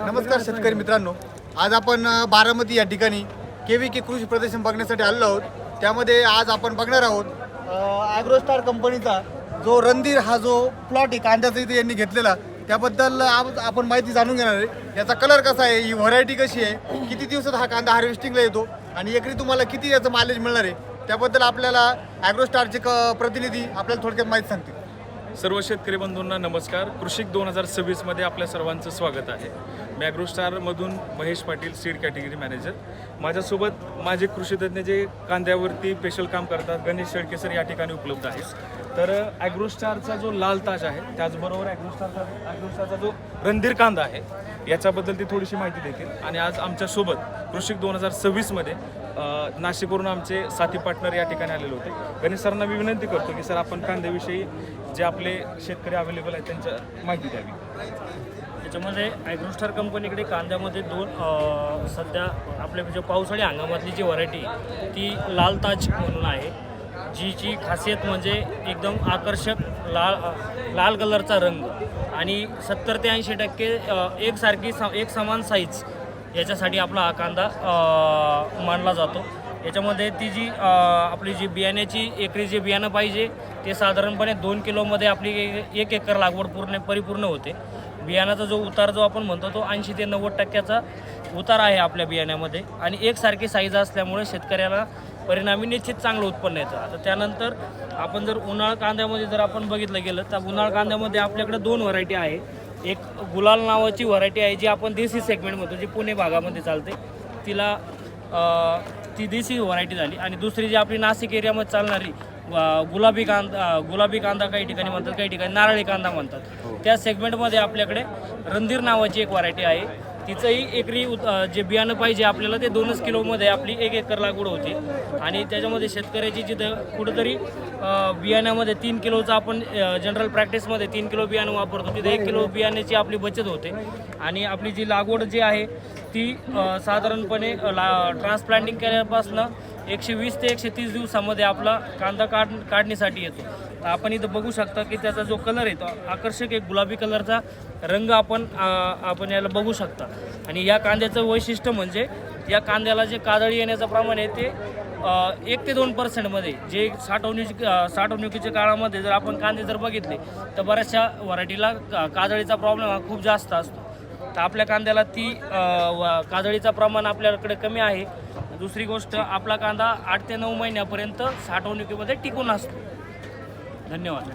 नमस्कार शेतकरी मित्रांनो, आज आपण बारामती या ठिकाणी KVK कृषी प्रदर्शन बघण्यासाठी आलो आहोत। त्यामध्ये आज आपण बघणार आहोत ॲग्रोस्टार कंपनीचा जो रणधीर हा जो प्लॉट आहे कांद्याचा इथे यांनी घेतलेला, त्याबद्दल आज आपण माहिती जाणून घेणार आहे। याचा कलर कसा आहे, ही व्हरायटी कशी आहे, किती दिवसात हा कांदा हार्वेस्टिंगला येतो आणि एकरी तुम्हाला किती याचं मायलेज मिळणार आहे, त्याबद्दल आपल्याला ॲग्रोस्टारचे प्रतिनिधी आपल्याला थोडक्यात माहिती सांगतील। सर्व शेतकरी बंधूंना नमस्कार। कृषिक 2026 मध्ये आपल्या सर्वांचं स्वागत आहे। मी ॲग्रोस्टारमधून Mahesh Patil, seed category manager. माझ्यासोबत माझे कृषीतज्ञ जे कांद्यावरती स्पेशल काम करतात, गणेश शेळके सर या ठिकाणी उपलब्ध आहेत। तर ॲग्रोस्टारचा जो लाल ताज आहे, त्याचबरोबर ॲग्रोस्टारचा जो रणधीर कांदा आहे, याच्याबद्दल ते थोडीशी माहिती देतील। आणि आज आमच्यासोबत कृषिक 2026 मध्ये नाशिकवरून आमचे साथी पार्टनर या ठिकाणी आलेले होते। गणेश सरांना मी विनंती करतो की सर आपण कांद्याविषयी जे आपले शेतकरी अवेलेबल आहेत त्यांच्या माहिती द्यावी। त्याच्यामध्ये ॲग्रोस्टार कंपनीकडे कांद्यामध्ये दोन सध्या आपल्या म्हणजे पावसाळी हंगामातली जी व्हरायटी ती लाल ताज म्हणून आहे, जीची खासियत म्हणजे एकदम आकर्षक लाल कलरचा रंग आणि 70 ते 80% एक समान साईज याच्यासाठी आपला हा कांदा मानला जातो। याच्यामध्ये ती जी आपली जी बियाण्याची एकरी जे बियाणं पाहिजे ते साधारणपणे 2 किलोमध्ये आपली 1 एकर लागवड परिपूर्ण होते। बियाणाचा जो उतार जो आपण म्हणतो तो 80 ते 90% उतार आहे आपल्या बियाण्यामध्ये आणि एकसारखी साईज असल्यामुळे शेतकऱ्याला परिणामी निश्चित चांगलं उत्पन्न येतं। आता त्यानंतर आपण जर उन्हाळ कांद्यामध्ये जर आपण बघितलं गेलं तर उन्हाळ कांद्यामध्ये आपल्याकडे 2 व्हरायटी आहे। एक गुलाल नावाची व्हरायटी आहे जी आपण देसी सेगमेंटमध्ये जी पुणे भागामध्ये चालते, तिला ती देसी व्हरायटी झाली। आणि दुसरी जी आपली नाशिक एरियामध्ये चालणारी गुलाबी कांदा काही ठिकाणी म्हणतात, काही ठिकाणी नारळी कांदा म्हणतात, त्या सेगमेंटमध्ये आपल्याकडे रणधीर नावाची एक व्हरायटी आहे। तिचंही एकरी जे बियाणं पाहिजे आपल्याला ते 2 किलोमध्ये आपली 1 एकर लागवड होते। आणि त्याच्यामध्ये शेतकऱ्याची जिथं कुठंतरी बियाण्यामध्ये 3 किलोचं आपण जनरल प्रॅक्टिसमध्ये 3 किलो बियाणं वापरतो, तिथे 1 किलो बियाण्याची आपली बचत होते। आणि आपली जी लागवड जी आहे ती साधारणपणे ट्रान्सप्लांटिंग केल्यापासून 120 ते 130 दिवसामध्ये आपला कांदा काढणीसाठी येतो। तर आपण इथं बघू शकता की त्याचा जो कलर आहे तो आकर्षक एक गुलाबी कलरचा रंग आपण याला बघू शकता। आणि या कांद्याचं वैशिष्ट्य म्हणजे या कांद्याला जे काजळी येण्याचं प्रमाण आहे ते 1 ते 2% मध्ये, जे साठवणुकीच्या काळामध्ये जर आपण कांदे जर बघितले तर बऱ्याचशा व्हरायटीला काजळीचा प्रॉब्लेम हा खूप जास्त असतो। तर आपल्या कांद्याला ती काजळीचा प्रमाण आपल्याकडे कमी आहे। दुसरी गोष्ट, आपला कांदा 8 ते 9 महिन्यापर्यंत साठवणुकीमध्ये टिकून असतो। धन्यवाद।